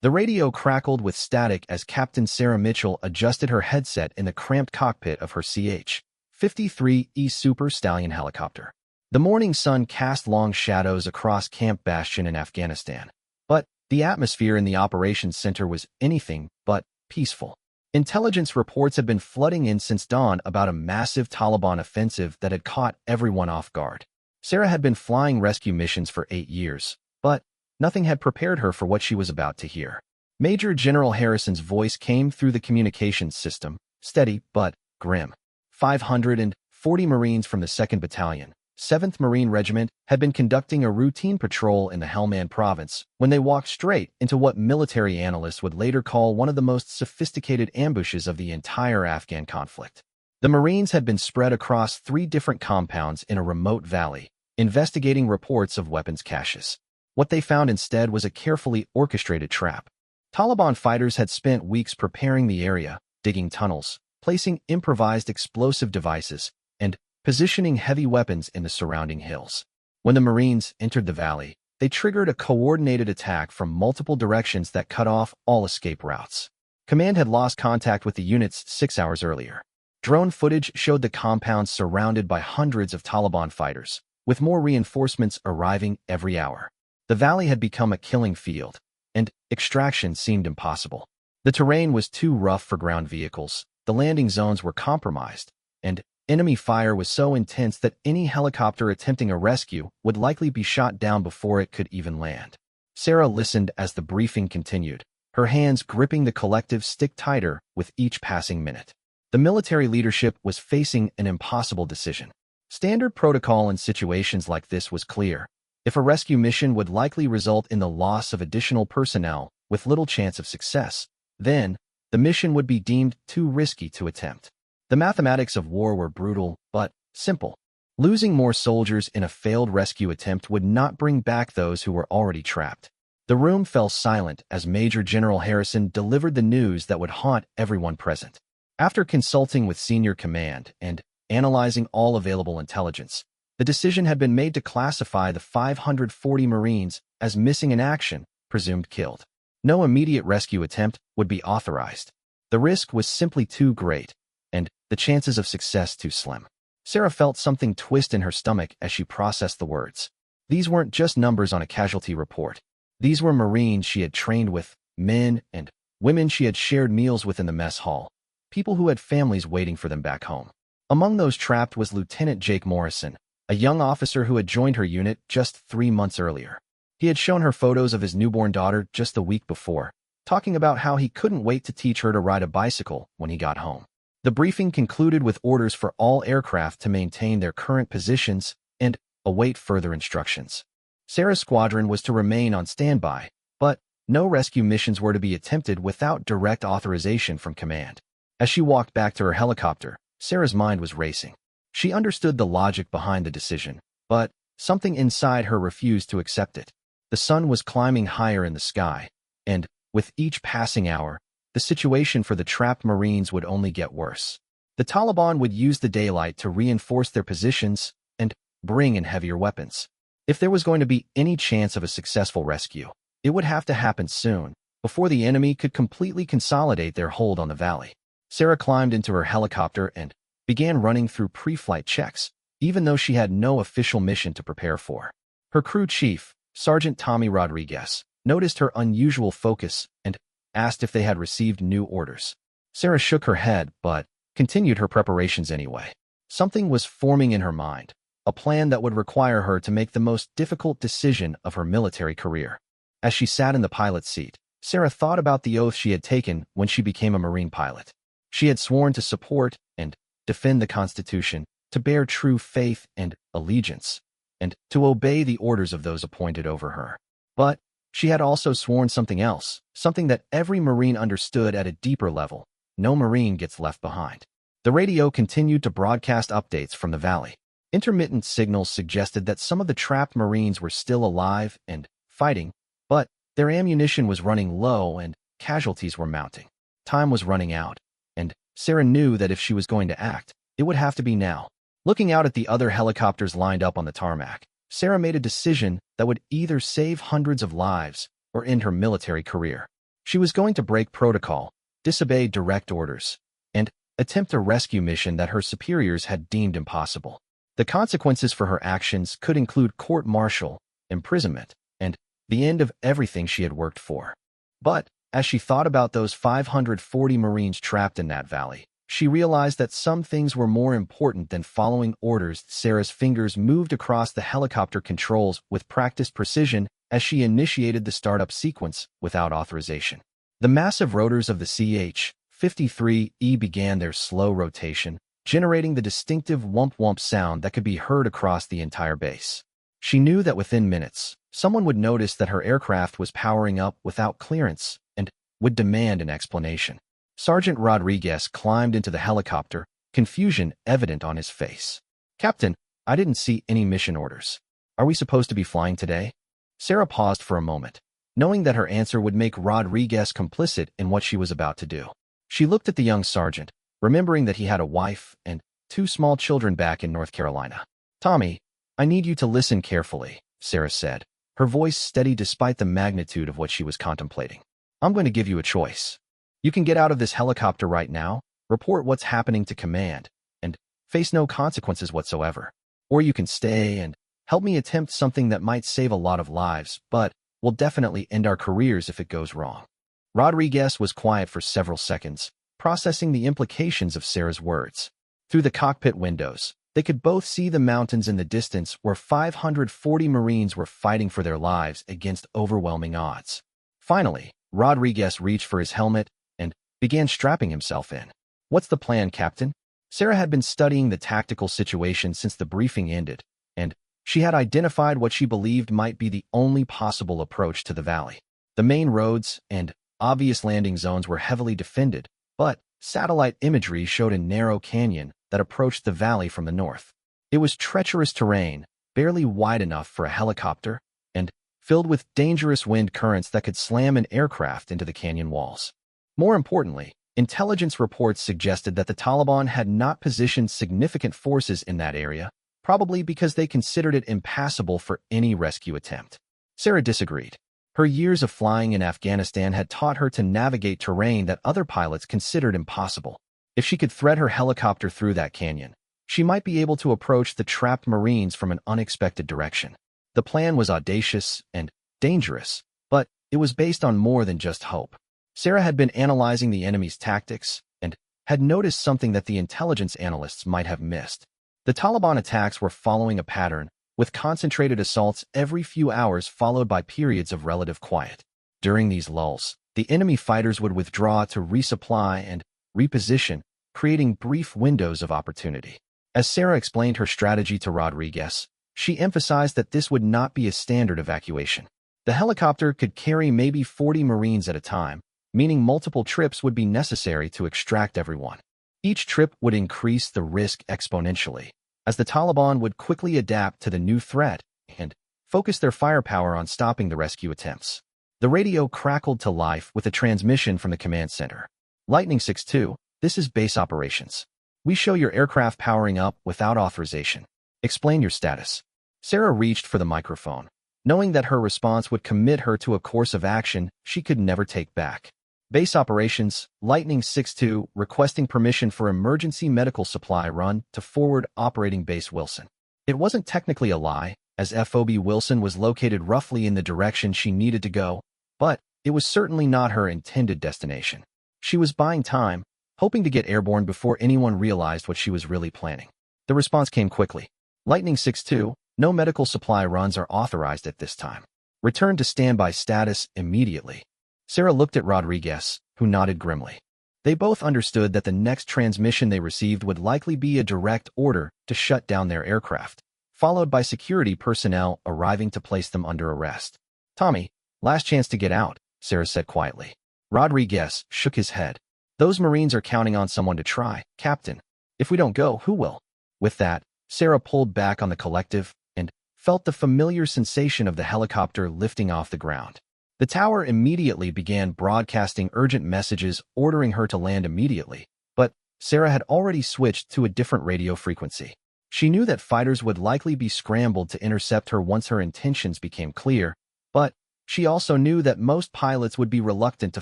The radio crackled with static as Captain Sarah Mitchell adjusted her headset in the cramped cockpit of her CH-53E Super Stallion helicopter. The morning sun cast long shadows across Camp Bastion in Afghanistan, but the atmosphere in the operations center was anything but peaceful. Intelligence reports had been flooding in since dawn about a massive Taliban offensive that had caught everyone off guard. Sarah had been flying rescue missions for 8 years, but nothing had prepared her for what she was about to hear. Major General Harrison's voice came through the communications system, steady but grim. 540 Marines from the 2nd Battalion, 7th Marine Regiment, had been conducting a routine patrol in the Helmand Province when they walked straight into what military analysts would later call one of the most sophisticated ambushes of the entire Afghan conflict. The Marines had been spread across 3 different compounds in a remote valley, investigating reports of weapons caches. What they found instead was a carefully orchestrated trap. Taliban fighters had spent weeks preparing the area, digging tunnels, placing improvised explosive devices, and positioning heavy weapons in the surrounding hills. When the Marines entered the valley, they triggered a coordinated attack from multiple directions that cut off all escape routes. Command had lost contact with the units 6 hours earlier. Drone footage showed the compound surrounded by hundreds of Taliban fighters, with more reinforcements arriving every hour. The valley had become a killing field, and extraction seemed impossible. The terrain was too rough for ground vehicles, the landing zones were compromised, and enemy fire was so intense that any helicopter attempting a rescue would likely be shot down before it could even land. Sarah listened as the briefing continued, her hands gripping the collective stick tighter with each passing minute. The military leadership was facing an impossible decision. Standard protocol in situations like this was clear. If a rescue mission would likely result in the loss of additional personnel with little chance of success, then the mission would be deemed too risky to attempt. The mathematics of war were brutal, but simple. Losing more soldiers in a failed rescue attempt would not bring back those who were already trapped. The room fell silent as Major General Harrison delivered the news that would haunt everyone present. After consulting with senior command and analyzing all available intelligence, the decision had been made to classify the 540 Marines as missing in action, presumed killed. No immediate rescue attempt would be authorized. The risk was simply too great, and the chances of success too slim. Sarah felt something twist in her stomach as she processed the words. These weren't just numbers on a casualty report. These were Marines she had trained with, men and women she had shared meals with in the mess hall, people who had families waiting for them back home. Among those trapped was Lieutenant Jake Morrison, a young officer who had joined her unit just 3 months earlier. He had shown her photos of his newborn daughter just the week before, talking about how he couldn't wait to teach her to ride a bicycle when he got home. The briefing concluded with orders for all aircraft to maintain their current positions and await further instructions. Sarah's squadron was to remain on standby, but no rescue missions were to be attempted without direct authorization from command. As she walked back to her helicopter, Sarah's mind was racing. She understood the logic behind the decision, but something inside her refused to accept it. The sun was climbing higher in the sky, and with each passing hour, the situation for the trapped Marines would only get worse. The Taliban would use the daylight to reinforce their positions and bring in heavier weapons. If there was going to be any chance of a successful rescue, it would have to happen soon, before the enemy could completely consolidate their hold on the valley. Sarah climbed into her helicopter and began running through pre-flight checks, even though she had no official mission to prepare for. Her crew chief, Sergeant Tommy Rodriguez, noticed her unusual focus and asked if they had received new orders. Sarah shook her head, but continued her preparations anyway. Something was forming in her mind, a plan that would require her to make the most difficult decision of her military career. As she sat in the pilot's seat, Sarah thought about the oath she had taken when she became a Marine pilot. She had sworn to support and defend the Constitution, to bear true faith and allegiance, and to obey the orders of those appointed over her. But she had also sworn something else, something that every Marine understood at a deeper level. No Marine gets left behind. The radio continued to broadcast updates from the valley. Intermittent signals suggested that some of the trapped Marines were still alive and fighting, but their ammunition was running low and casualties were mounting. Time was running out, and Sarah knew that if she was going to act, it would have to be now. Looking out at the other helicopters lined up on the tarmac, Sarah made a decision that would either save hundreds of lives or end her military career. She was going to break protocol, disobey direct orders, and attempt a rescue mission that her superiors had deemed impossible. The consequences for her actions could include court-martial, imprisonment, and the end of everything she had worked for. But, as she thought about those 540 Marines trapped in that valley, she realized that some things were more important than following orders. Sarah's fingers moved across the helicopter controls with practiced precision as she initiated the startup sequence without authorization. The massive rotors of the CH-53E began their slow rotation, generating the distinctive whump-whump sound that could be heard across the entire base. She knew that within minutes, someone would notice that her aircraft was powering up without clearance and would demand an explanation. Sergeant Rodriguez climbed into the helicopter, confusion evident on his face. "Captain, I didn't see any mission orders. Are we supposed to be flying today?" Sarah paused for a moment, knowing that her answer would make Rodriguez complicit in what she was about to do. She looked at the young sergeant, remembering that he had a wife and 2 small children back in North Carolina. "Tommy, I need you to listen carefully," Sarah said, her voice steady despite the magnitude of what she was contemplating. "I'm going to give you a choice. You can get out of this helicopter right now, report what's happening to command, and face no consequences whatsoever. Or you can stay and help me attempt something that might save a lot of lives, but will definitely end our careers if it goes wrong." Rodriguez was quiet for several seconds, processing the implications of Sarah's words. Through the cockpit windows, they could both see the mountains in the distance where 540 Marines were fighting for their lives against overwhelming odds. Finally, Rodriguez reached for his helmet and began strapping himself in. "What's the plan, Captain?" Sarah had been studying the tactical situation since the briefing ended, and she had identified what she believed might be the only possible approach to the valley. The main roads and obvious landing zones were heavily defended, but satellite imagery showed a narrow canyon that approached the valley from the north. It was treacherous terrain, barely wide enough for a helicopter, and filled with dangerous wind currents that could slam an aircraft into the canyon walls. More importantly, intelligence reports suggested that the Taliban had not positioned significant forces in that area, probably because they considered it impassable for any rescue attempt. Sarah disagreed. Her years of flying in Afghanistan had taught her to navigate terrain that other pilots considered impossible. If she could thread her helicopter through that canyon, she might be able to approach the trapped Marines from an unexpected direction. The plan was audacious and dangerous, but it was based on more than just hope. Sarah had been analyzing the enemy's tactics and had noticed something that the intelligence analysts might have missed. The Taliban attacks were following a pattern, with concentrated assaults every few hours followed by periods of relative quiet. During these lulls, the enemy fighters would withdraw to resupply and reposition, creating brief windows of opportunity. As Sarah explained her strategy to Rodriguez, she emphasized that this would not be a standard evacuation. The helicopter could carry maybe 40 Marines at a time, meaning multiple trips would be necessary to extract everyone. Each trip would increase the risk exponentially, as the Taliban would quickly adapt to the new threat and focus their firepower on stopping the rescue attempts. The radio crackled to life with a transmission from the command center. "Lightning 6-2, this is base operations. We show your aircraft powering up without authorization. Explain your status." Sarah reached for the microphone, knowing that her response would commit her to a course of action she could never take back. "Base operations, Lightning 6-2, requesting permission for emergency medical supply run to forward operating base Wilson." It wasn't technically a lie, as FOB Wilson was located roughly in the direction she needed to go, but it was certainly not her intended destination. She was buying time, hoping to get airborne before anyone realized what she was really planning. The response came quickly. "Lightning 6-2, no medical supply runs are authorized at this time. Return to standby status immediately." Sarah looked at Rodriguez, who nodded grimly. They both understood that the next transmission they received would likely be a direct order to shut down their aircraft, followed by security personnel arriving to place them under arrest. "Tommy, last chance to get out," Sarah said quietly. Rodriguez shook his head. "Those Marines are counting on someone to try, Captain. If we don't go, who will?" With that, Sarah pulled back on the collective and felt the familiar sensation of the helicopter lifting off the ground. The tower immediately began broadcasting urgent messages ordering her to land immediately, but Sarah had already switched to a different radio frequency. She knew that fighters would likely be scrambled to intercept her once her intentions became clear, but She also knew that most pilots would be reluctant to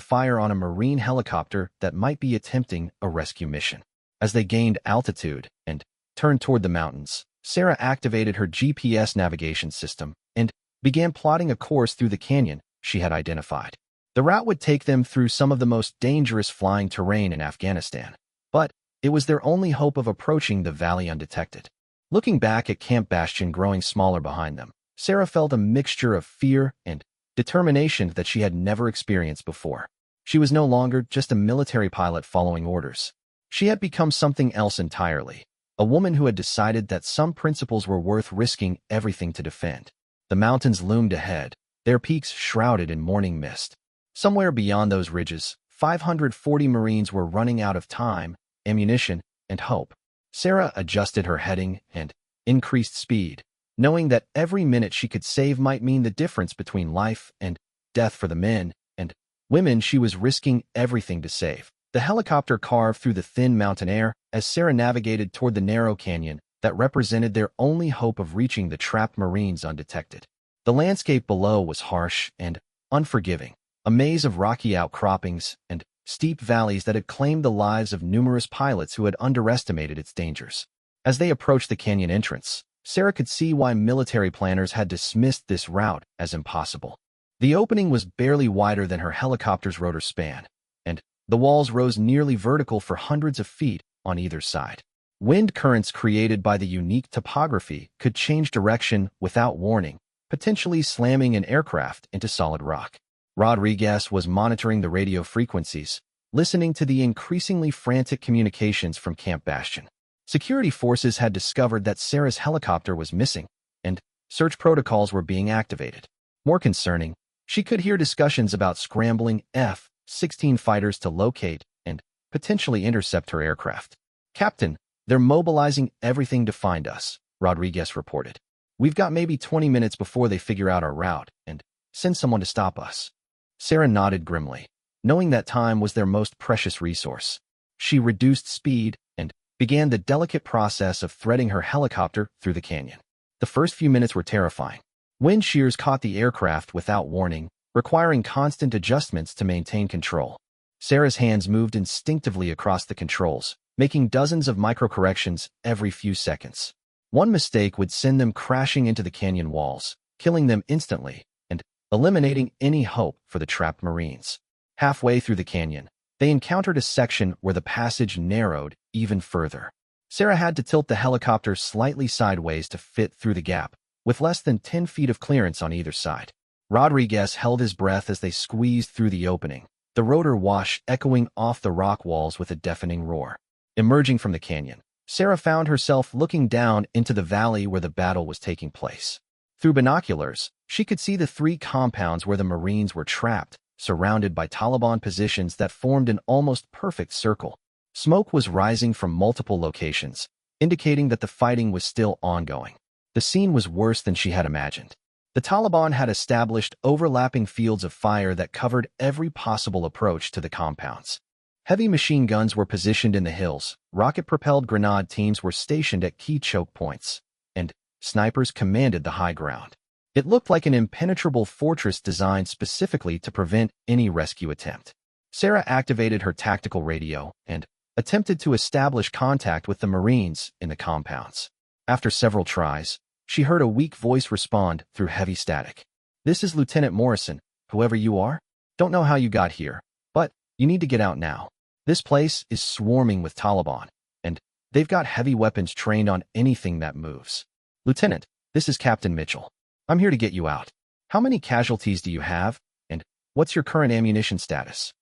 fire on a Marine helicopter that might be attempting a rescue mission. As they gained altitude and turned toward the mountains, Sarah activated her GPS navigation system and began plotting a course through the canyon she had identified. The route would take them through some of the most dangerous flying terrain in Afghanistan, but it was their only hope of approaching the valley undetected. Looking back at Camp Bastion growing smaller behind them, Sarah felt a mixture of fear and determination that she had never experienced before. She was no longer just a military pilot following orders. She had become something else entirely, a woman who had decided that some principles were worth risking everything to defend. The mountains loomed ahead, their peaks shrouded in morning mist. Somewhere beyond those ridges, 540 Marines were running out of time, ammunition, and hope. Sarah adjusted her heading and increased speed, knowing that every minute she could save might mean the difference between life and death for the men and women she was risking everything to save. The helicopter carved through the thin mountain air as Sarah navigated toward the narrow canyon that represented their only hope of reaching the trapped Marines undetected. The landscape below was harsh and unforgiving, a maze of rocky outcroppings and steep valleys that had claimed the lives of numerous pilots who had underestimated its dangers. As they approached the canyon entrance, Sarah could see why military planners had dismissed this route as impossible. The opening was barely wider than her helicopter's rotor span, and the walls rose nearly vertical for hundreds of feet on either side. Wind currents created by the unique topography could change direction without warning, potentially slamming an aircraft into solid rock. Rodriguez was monitoring the radio frequencies, listening to the increasingly frantic communications from Camp Bastion. Security forces had discovered that Sarah's helicopter was missing, and search protocols were being activated. More concerning, she could hear discussions about scrambling F-16 fighters to locate and potentially intercept her aircraft. "Captain, they're mobilizing everything to find us," Rodriguez reported. "We've got maybe 20 minutes before they figure out our route and send someone to stop us." Sarah nodded grimly, knowing that time was their most precious resource. She reduced speed and began the delicate process of threading her helicopter through the canyon. The first few minutes were terrifying. Wind shears caught the aircraft without warning, requiring constant adjustments to maintain control. Sarah's hands moved instinctively across the controls, making dozens of micro-corrections every few seconds. One mistake would send them crashing into the canyon walls, killing them instantly and eliminating any hope for the trapped Marines. Halfway through the canyon, they encountered a section where the passage narrowed even further. Sarah had to tilt the helicopter slightly sideways to fit through the gap, with less than 10 feet of clearance on either side. Rodriguez held his breath as they squeezed through the opening, the rotor wash echoing off the rock walls with a deafening roar. Emerging from the canyon, Sarah found herself looking down into the valley where the battle was taking place. Through binoculars, she could see the 3 compounds where the Marines were trapped, surrounded by Taliban positions that formed an almost perfect circle. Smoke was rising from multiple locations, indicating that the fighting was still ongoing. The scene was worse than she had imagined. The Taliban had established overlapping fields of fire that covered every possible approach to the compounds. Heavy machine guns were positioned in the hills, rocket-propelled grenade teams were stationed at key choke points, and snipers commanded the high ground. It looked like an impenetrable fortress designed specifically to prevent any rescue attempt. Sarah activated her tactical radio and attempted to establish contact with the Marines in the compounds. After several tries, she heard a weak voice respond through heavy static. "This is Lieutenant Morrison, whoever you are. Don't know how you got here, but you need to get out now. This place is swarming with Taliban, and they've got heavy weapons trained on anything that moves. Lieutenant, this is Captain Mitchell. I'm here to get you out. How many casualties do you have, and what's your current ammunition status?"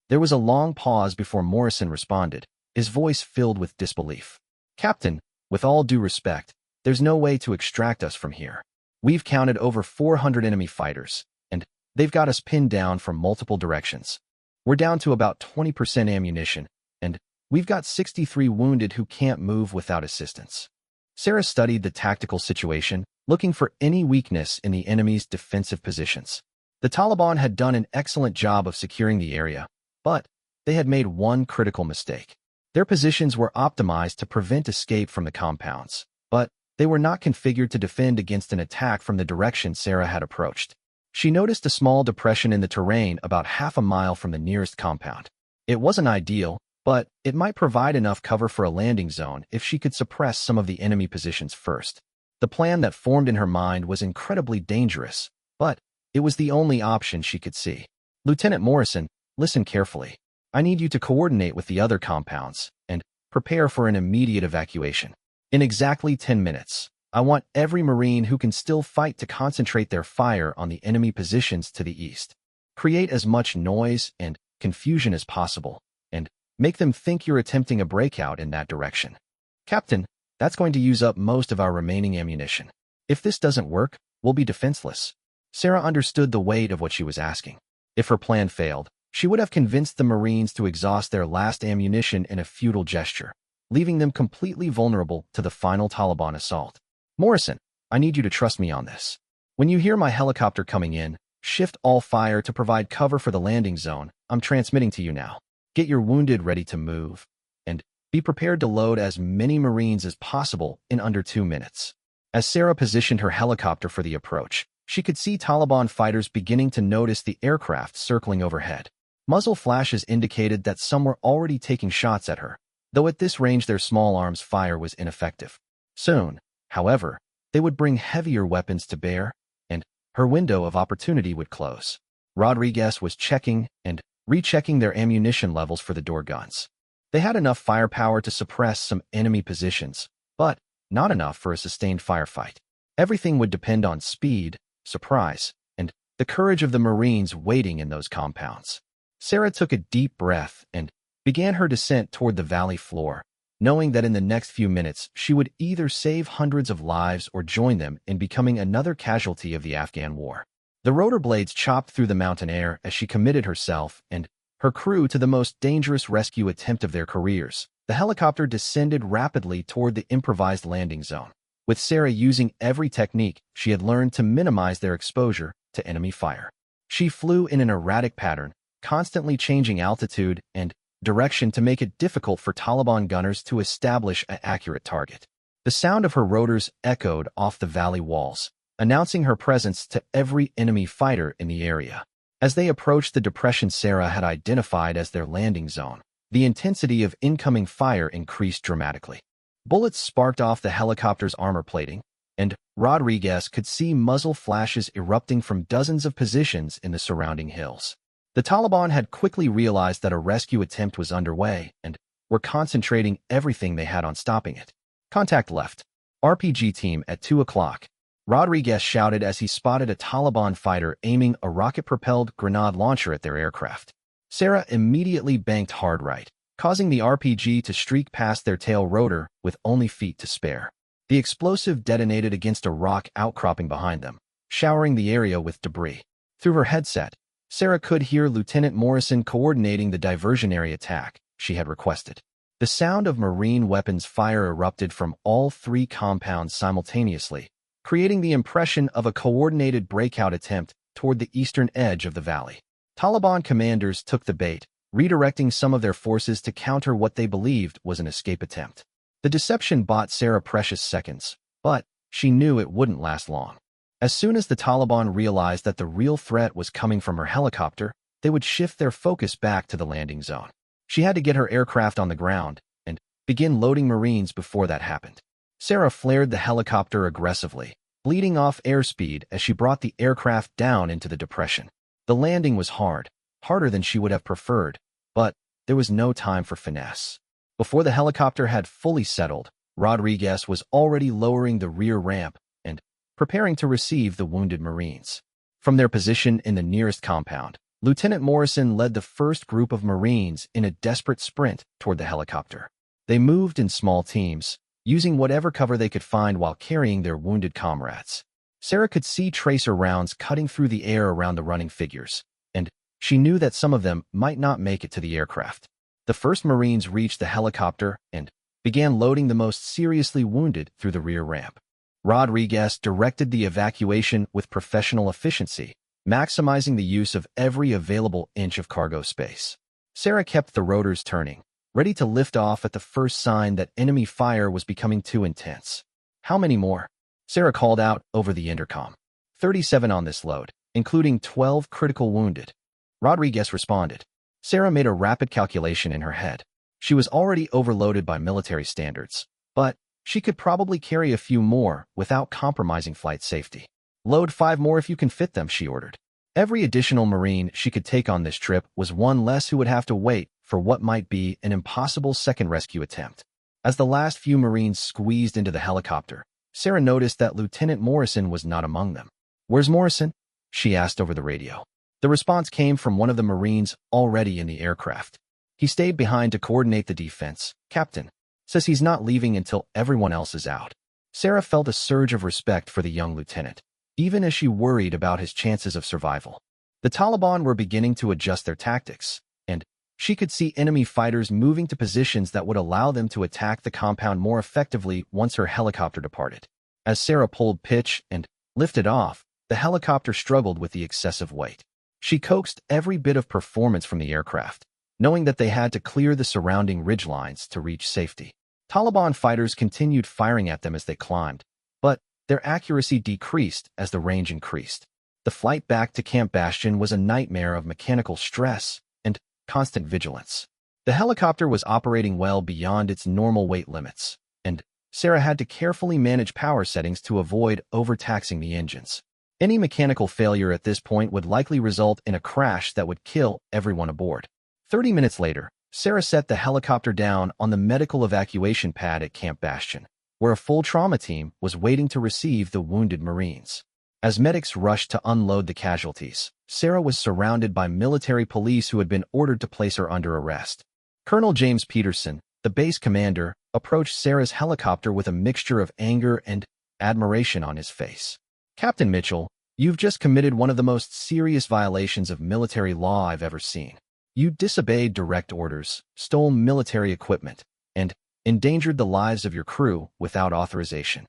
There was a long pause before Morrison responded, his voice filled with disbelief. "Captain, with all due respect, there's no way to extract us from here. We've counted over 400 enemy fighters, and they've got us pinned down from multiple directions. We're down to about 20% ammunition, and we've got 63 wounded who can't move without assistance." Sarah studied the tactical situation, looking for any weakness in the enemy's defensive positions. The Taliban had done an excellent job of securing the area, but they had made one critical mistake. Their positions were optimized to prevent escape from the compounds, but they were not configured to defend against an attack from the direction Sarah had approached. She noticed a small depression in the terrain about half a mile from the nearest compound. It wasn't ideal, but it might provide enough cover for a landing zone if she could suppress some of the enemy positions first. The plan that formed in her mind was incredibly dangerous, but it was the only option she could see. Lieutenant Morrison, listen carefully. I need you to coordinate with the other compounds and prepare for an immediate evacuation. In exactly 10 minutes, I want every Marine who can still fight to concentrate their fire on the enemy positions to the east. Create as much noise and confusion as possible, and make them think you're attempting a breakout in that direction. Captain, that's going to use up most of our remaining ammunition. If this doesn't work, we'll be defenseless. Sarah understood the weight of what she was asking. If her plan failed, she would have convinced the Marines to exhaust their last ammunition in a futile gesture, leaving them completely vulnerable to the final Taliban assault. Morrison, I need you to trust me on this. When you hear my helicopter coming in, shift all fire to provide cover for the landing zone. I'm transmitting to you now. Get your wounded ready to move, and be prepared to load as many Marines as possible in under 2 minutes. As Sarah positioned her helicopter for the approach, she could see Taliban fighters beginning to notice the aircraft circling overhead. Muzzle flashes indicated that some were already taking shots at her, though at this range their small arms fire was ineffective. Soon, however, they would bring heavier weapons to bear, and her window of opportunity would close. Rodriguez was checking and rechecking their ammunition levels for the door guns. They had enough firepower to suppress some enemy positions, but not enough for a sustained firefight. Everything would depend on speed, surprise, and the courage of the Marines waiting in those compounds. Sarah took a deep breath and began her descent toward the valley floor, knowing that in the next few minutes she would either save hundreds of lives or join them in becoming another casualty of the Afghan war. The rotor blades chopped through the mountain air as she committed herself and her crew to the most dangerous rescue attempt of their careers. The helicopter descended rapidly toward the improvised landing zone, with Sarah using every technique she had learned to minimize their exposure to enemy fire. She flew in an erratic pattern, constantly changing altitude and direction to make it difficult for Taliban gunners to establish an accurate target. The sound of her rotors echoed off the valley walls, announcing her presence to every enemy fighter in the area. As they approached the depression Sarah had identified as their landing zone, the intensity of incoming fire increased dramatically. Bullets sparked off the helicopter's armor plating, and Rodriguez could see muzzle flashes erupting from dozens of positions in the surrounding hills. The Taliban had quickly realized that a rescue attempt was underway and were concentrating everything they had on stopping it. Contact left. RPG team at 2 o'clock. Rodriguez shouted as he spotted a Taliban fighter aiming a rocket-propelled grenade launcher at their aircraft. Sarah immediately banked hard right, causing the RPG to streak past their tail rotor with only feet to spare. The explosive detonated against a rock outcropping behind them, showering the area with debris. Through her headset, Sarah could hear Lieutenant Morrison coordinating the diversionary attack she had requested. The sound of Marine weapons fire erupted from all 3 compounds simultaneously, creating the impression of a coordinated breakout attempt toward the eastern edge of the valley. Taliban commanders took the bait, redirecting some of their forces to counter what they believed was an escape attempt. The deception bought Sarah precious seconds, but she knew it wouldn't last long. As soon as the Taliban realized that the real threat was coming from her helicopter, they would shift their focus back to the landing zone. She had to get her aircraft on the ground and begin loading Marines before that happened. Sarah flared the helicopter aggressively, bleeding off airspeed as she brought the aircraft down into the depression. The landing was hard, harder than she would have preferred, but there was no time for finesse. Before the helicopter had fully settled, Rodriguez was already lowering the rear ramp and preparing to receive the wounded Marines. From their position in the nearest compound, Lieutenant Morrison led the first group of Marines in a desperate sprint toward the helicopter. They moved in small teams, using whatever cover they could find while carrying their wounded comrades. Sarah could see tracer rounds cutting through the air around the running figures, and she knew that some of them might not make it to the aircraft. The first Marines reached the helicopter and began loading the most seriously wounded through the rear ramp. Rodriguez directed the evacuation with professional efficiency, maximizing the use of every available inch of cargo space. Sarah kept the rotors turning, ready to lift off at the first sign that enemy fire was becoming too intense. How many more? Sarah called out over the intercom. 37 on this load. including 12 critical wounded. Rodriguez responded. Sarah made a rapid calculation in her head. She was already overloaded by military standards, but she could probably carry a few more without compromising flight safety. Load 5 more if you can fit them, she ordered. Every additional Marine she could take on this trip was one less who would have to wait for what might be an impossible second rescue attempt. As the last few Marines squeezed into the helicopter, Sarah noticed that Lieutenant Morrison was not among them. "Where's Morrison?" she asked over the radio. The response came from one of the Marines already in the aircraft. "He stayed behind to coordinate the defense, Captain. Says he's not leaving until everyone else is out." Sarah felt a surge of respect for the young lieutenant, even as she worried about his chances of survival. The Taliban were beginning to adjust their tactics, and she could see enemy fighters moving to positions that would allow them to attack the compound more effectively once her helicopter departed. As Sarah pulled pitch and lifted off, the helicopter struggled with the excessive weight. She coaxed every bit of performance from the aircraft, knowing that they had to clear the surrounding ridgelines to reach safety. Taliban fighters continued firing at them as they climbed, but their accuracy decreased as the range increased. The flight back to Camp Bastion was a nightmare of mechanical stress and constant vigilance. The helicopter was operating well beyond its normal weight limits, and Sarah had to carefully manage power settings to avoid overtaxing the engines. Any mechanical failure at this point would likely result in a crash that would kill everyone aboard. 30 minutes later, Sarah set the helicopter down on the medical evacuation pad at Camp Bastion, where a full trauma team was waiting to receive the wounded Marines. As medics rushed to unload the casualties, Sarah was surrounded by military police who had been ordered to place her under arrest. Colonel James Peterson, the base commander, approached Sarah's helicopter with a mixture of anger and admiration on his face. "Captain Mitchell, you've just committed one of the most serious violations of military law I've ever seen. You disobeyed direct orders, stole military equipment, and endangered the lives of your crew without authorization."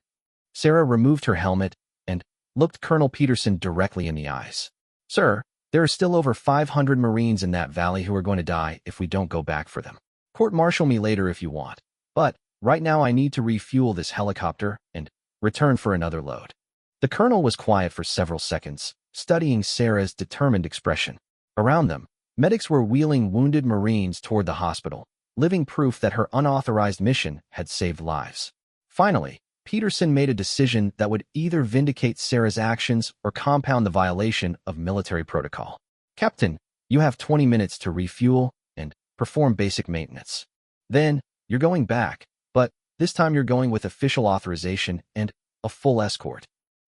Sarah removed her helmet and looked Colonel Peterson directly in the eyes. "Sir, there are still over 500 Marines in that valley who are going to die if we don't go back for them. Court-martial me later if you want, but right now I need to refuel this helicopter and return for another load." The colonel was quiet for several seconds, studying Sarah's determined expression. Around them, medics were wheeling wounded Marines toward the hospital, living proof that her unauthorized mission had saved lives. Finally, Peterson made a decision that would either vindicate Sarah's actions or compound the violation of military protocol. "Captain, you have 20 minutes to refuel and perform basic maintenance. Then, you're going back, but this time you're going with official authorization and a full escort."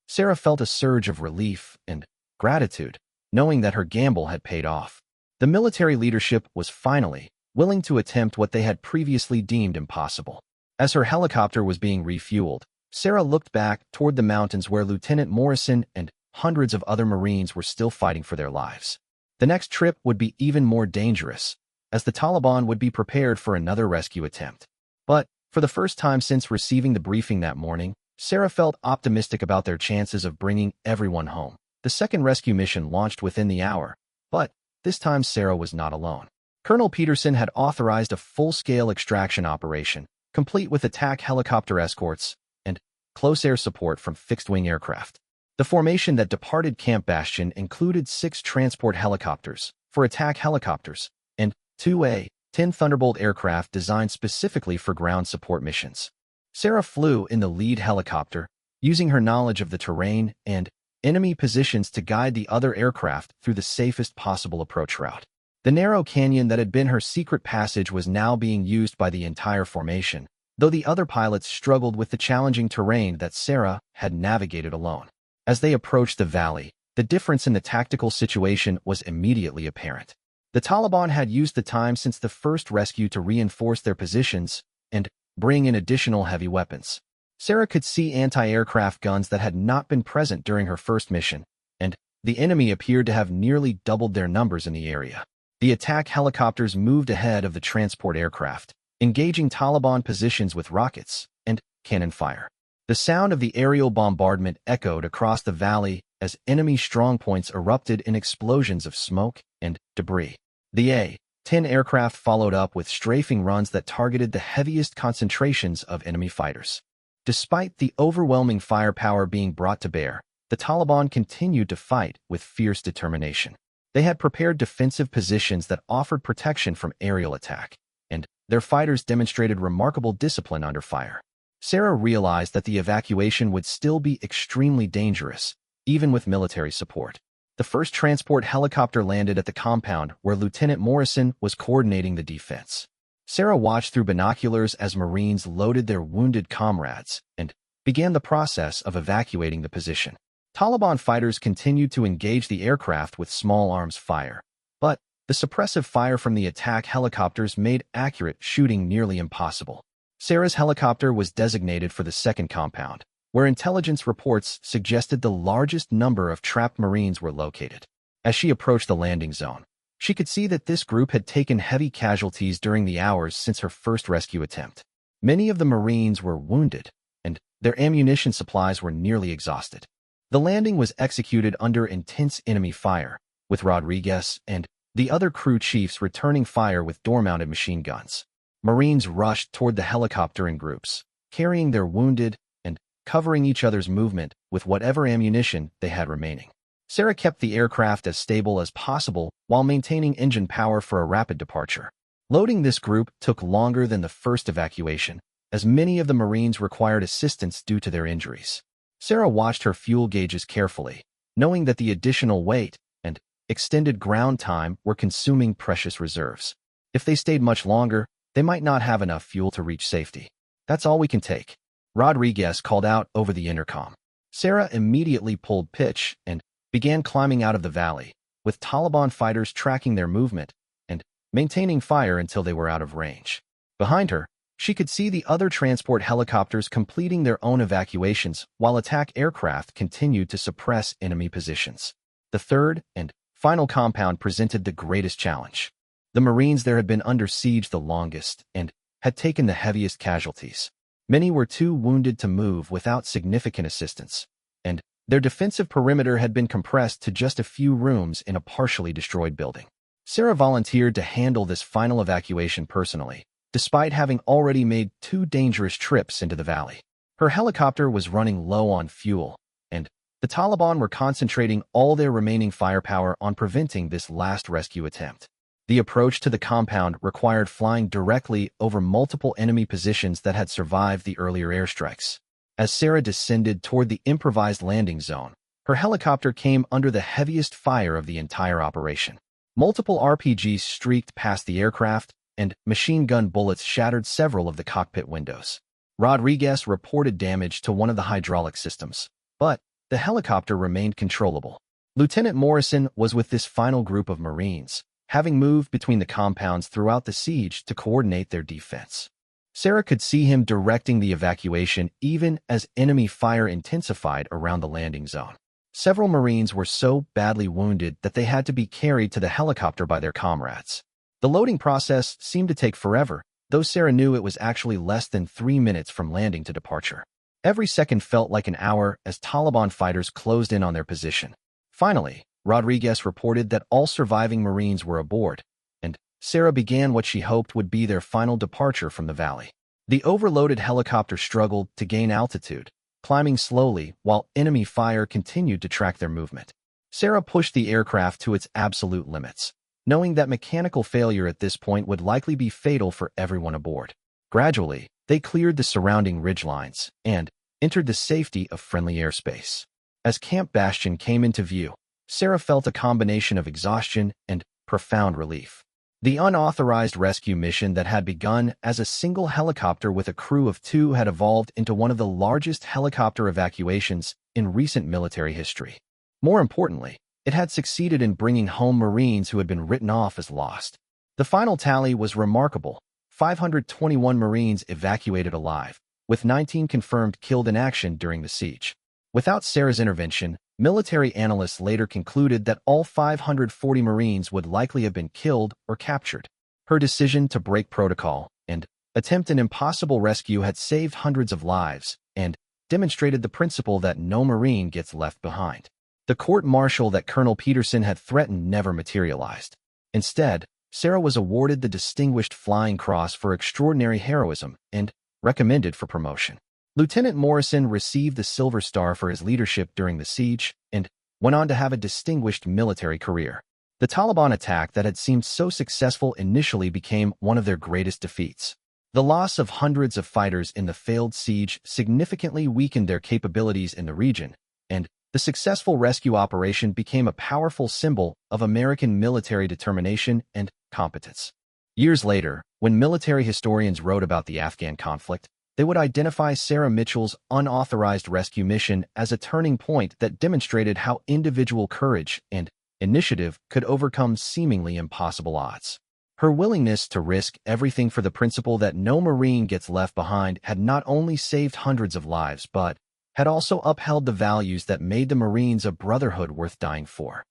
Sarah felt a surge of relief and gratitude, knowing that her gamble had paid off. The military leadership was finally willing to attempt what they had previously deemed impossible. As her helicopter was being refueled, Sarah looked back toward the mountains where Lieutenant Morrison and hundreds of other Marines were still fighting for their lives. The next trip would be even more dangerous, as the Taliban would be prepared for another rescue attempt. But for the first time since receiving the briefing that morning, Sarah felt optimistic about their chances of bringing everyone home. The second rescue mission launched within the hour, but this time Sarah was not alone. Colonel Peterson had authorized a full-scale extraction operation, complete with attack helicopter escorts and close air support from fixed-wing aircraft. The formation that departed Camp Bastion included 6 transport helicopters for attack helicopters and 2 A-10 Thunderbolt aircraft designed specifically for ground support missions. Sarah flew in the lead helicopter, using her knowledge of the terrain and enemy positions to guide the other aircraft through the safest possible approach route. The narrow canyon that had been her secret passage was now being used by the entire formation, though the other pilots struggled with the challenging terrain that Sarah had navigated alone. As they approached the valley, the difference in the tactical situation was immediately apparent. The Taliban had used the time since the first rescue to reinforce their positions and bring in additional heavy weapons. Sarah could see anti-aircraft guns that had not been present during her first mission, and the enemy appeared to have nearly doubled their numbers in the area. The attack helicopters moved ahead of the transport aircraft, engaging Taliban positions with rockets and cannon fire. The sound of the aerial bombardment echoed across the valley as enemy strongpoints erupted in explosions of smoke and debris. The A-10 aircraft followed up with strafing runs that targeted the heaviest concentrations of enemy fighters. Despite the overwhelming firepower being brought to bear, the Taliban continued to fight with fierce determination. They had prepared defensive positions that offered protection from aerial attack, and their fighters demonstrated remarkable discipline under fire. Sarah realized that the evacuation would still be extremely dangerous, even with military support. The first transport helicopter landed at the compound where Lieutenant Morrison was coordinating the defense. Sarah watched through binoculars as Marines loaded their wounded comrades and began the process of evacuating the position. Taliban fighters continued to engage the aircraft with small arms fire, but the suppressive fire from the attack helicopters made accurate shooting nearly impossible. Sarah's helicopter was designated for the second compound, where intelligence reports suggested the largest number of trapped Marines were located. As she approached the landing zone, she could see that this group had taken heavy casualties during the hours since her first rescue attempt. Many of the Marines were wounded, and their ammunition supplies were nearly exhausted. The landing was executed under intense enemy fire, with Rodriguez and the other crew chiefs returning fire with door-mounted machine guns. Marines rushed toward the helicopter in groups, carrying their wounded and covering each other's movement with whatever ammunition they had remaining. Sarah kept the aircraft as stable as possible while maintaining engine power for a rapid departure. Loading this group took longer than the first evacuation, as many of the Marines required assistance due to their injuries. Sarah watched her fuel gauges carefully, knowing that the additional weight and extended ground time were consuming precious reserves. If they stayed much longer, they might not have enough fuel to reach safety. "That's all we can take," Rodriguez called out over the intercom. Sarah immediately pulled pitch and began climbing out of the valley, with Taliban fighters tracking their movement and maintaining fire until they were out of range. Behind her, she could see the other transport helicopters completing their own evacuations while attack aircraft continued to suppress enemy positions. The third and final compound presented the greatest challenge. The Marines there had been under siege the longest and had taken the heaviest casualties. Many were too wounded to move without significant assistance, and their defensive perimeter had been compressed to just a few rooms in a partially destroyed building. Sarah volunteered to handle this final evacuation personally, despite having already made 2 dangerous trips into the valley. Her helicopter was running low on fuel, and the Taliban were concentrating all their remaining firepower on preventing this last rescue attempt. The approach to the compound required flying directly over multiple enemy positions that had survived the earlier airstrikes. As Sarah descended toward the improvised landing zone, her helicopter came under the heaviest fire of the entire operation. Multiple RPGs streaked past the aircraft, and machine gun bullets shattered several of the cockpit windows. Rodriguez reported damage to one of the hydraulic systems, but the helicopter remained controllable. Lieutenant Morrison was with this final group of Marines, having moved between the compounds throughout the siege to coordinate their defense. Sarah could see him directing the evacuation even as enemy fire intensified around the landing zone. Several Marines were so badly wounded that they had to be carried to the helicopter by their comrades. The loading process seemed to take forever, though Sarah knew it was actually less than 3 minutes from landing to departure. Every second felt like an hour as Taliban fighters closed in on their position. Finally, Rodriguez reported that all surviving Marines were aboard, and Sarah began what she hoped would be their final departure from the valley. The overloaded helicopter struggled to gain altitude, climbing slowly while enemy fire continued to track their movement. Sarah pushed the aircraft to its absolute limits, knowing that mechanical failure at this point would likely be fatal for everyone aboard. Gradually, they cleared the surrounding ridgelines and entered the safety of friendly airspace. As Camp Bastion came into view, Sarah felt a combination of exhaustion and profound relief. The unauthorized rescue mission that had begun as a single helicopter with a crew of 2 had evolved into one of the largest helicopter evacuations in recent military history. More importantly, it had succeeded in bringing home Marines who had been written off as lost. The final tally was remarkable: 521 Marines evacuated alive, with 19 confirmed killed in action during the siege. Without Sarah's intervention, military analysts later concluded that all 540 Marines would likely have been killed or captured. Her decision to break protocol and attempt an impossible rescue had saved hundreds of lives and demonstrated the principle that no Marine gets left behind. The court-martial that Colonel Peterson had threatened never materialized. Instead, Sarah was awarded the Distinguished Flying Cross for extraordinary heroism and recommended for promotion. Lieutenant Morrison received the Silver Star for his leadership during the siege and went on to have a distinguished military career. The Taliban attack that had seemed so successful initially became one of their greatest defeats. The loss of hundreds of fighters in the failed siege significantly weakened their capabilities in the region, and the successful rescue operation became a powerful symbol of American military determination and competence. Years later, when military historians wrote about the Afghan conflict, they would identify Sarah Mitchell's unauthorized rescue mission as a turning point that demonstrated how individual courage and initiative could overcome seemingly impossible odds. Her willingness to risk everything for the principle that no Marine gets left behind had not only saved hundreds of lives but had also upheld the values that made the Marines a brotherhood worth dying for.